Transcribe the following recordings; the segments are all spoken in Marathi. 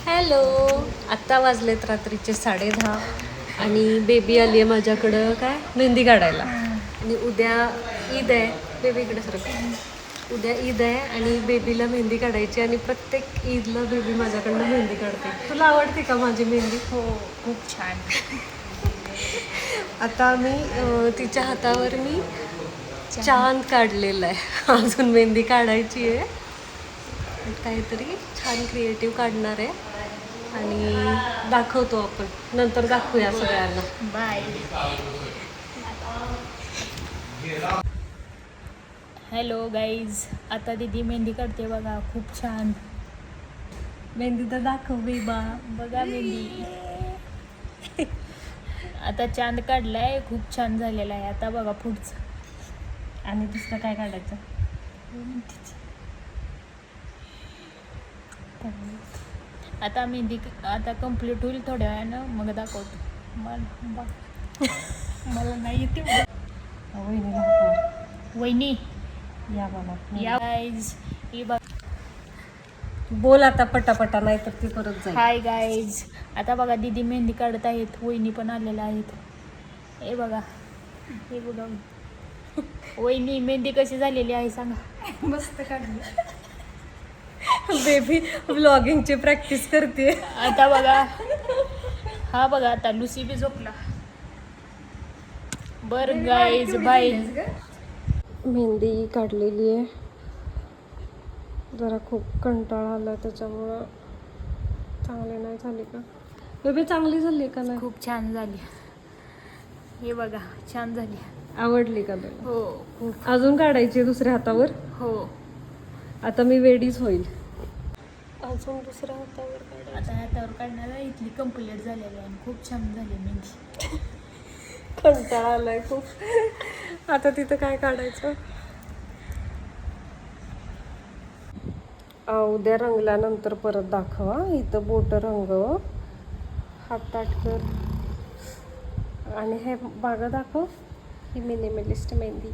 हॅलो, आत्ता वाजलेत रात्रीचे 10:30 आणि बेबी आली आहे माझ्याकडं काय मेहंदी काढायला. आणि उद्या ईद आहे. बेबी इकडे सरक. उद्या ईद आहे आणि बेबीला मेहंदी काढायची आणि प्रत्येक ईदला बेबी माझ्याकडनं मेहंदी काढते. तुला आवडते का माझी मेहंदी? हो, खूप छान. आता मी तिच्या हातावर मी चांद काढलेला आहे. अजून मेहंदी काढायची आहे. काहीतरी छान क्रिएटिव्ह काढणार आहे आणि दाखवतो आपण नंतर, दाखवूया सगळ्यांना. बाय. हॅलो गाईज, आता दीदी मेहंदी काढते बघा, खूप छान मेहंदी तर दाखव बेबा. बघा मेहंदी. आता चांद काढलाय, खूप छान झालेला आहे. आता बघा पुढचं. आणि दुसरं काय काढायचं? आता मेहंदी आता कंप्लीट होईल थोड्या वेळानं, मग दाखवतो. मला नाही येते. वहिनी या बाबा, या गाईज. ही बघ. बोल आता पटापटा, नाही तर ती परत जाईल. हाय गाईज, आता बघा दीदी मेहंदी काढत आहेत. वहिनी पण आलेल्या आहेत. हे बघा, हे बघा वहिनी, मेहंदी कशी झालेली आहे सांगा. मस्त काढली. बेबी व्लॉगिंगची प्रॅक्टिस करते. आता बघा, हा बघा, आता लुसी बी झोपला. बरं गाईज, बाय. मेहंदी काढलेली आहे. जरा खूप कंटाळा आला त्याच्यामुळं. चांगली नाही झाली का बेबी? चांगली झाली का नाही? खूप छान झाली. हे बघा, छान झाली. आवडली का तुला? हो, खूप. अजून काढायची दुसऱ्या हातावर? हो. आता मी वेडीच होईल. अजून दुसऱ्या हातावर काढायची. आता हातावर काढणार आहे. इथली कंप्लीट झालेली आहे. खूप छान झाली मेहंदी. कंटाळा आलाय खूप. आता तिथं काय काढायचं? उद्या रंगल्यानंतर परत दाखवा. इथं बोट रंगव, हात ताट कर आणि हे बागा दाखव. ही मिनिमलिस्ट मेहंदी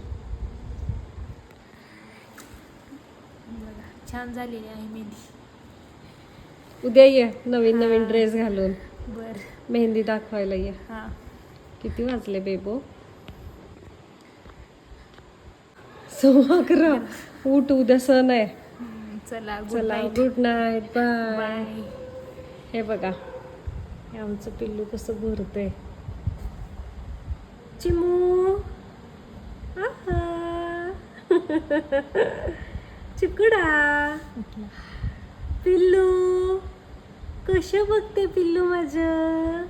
बघा, छान झालेली आहे मेहंदी. उद्या ये नवीन नवीन ड्रेस घालून. बर, मेहंदी दाखवायला ये. हां. किती वाजले बेबो? 11:15. उठ, उद्या सण आहे. चला, गुड चला, night. Good night, bye. Bye. हे बघा, हे आमचं पिल्लू कसं भरतंय. चिमू, आहा. चिकुडा, पिल्लू कसं बघते पिल्लू माझं.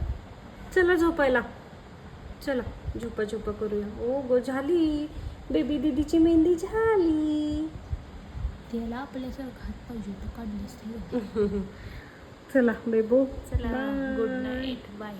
चला झोपायला, चला झोपा झोपा करूया. ओ गो, झाली बेबी दीदीची मेहंदी झाली. त्याला आपल्यासारखं हात पाहिजे तर काढली असते. चला बेबू, चला, गुड नाईट, बाय.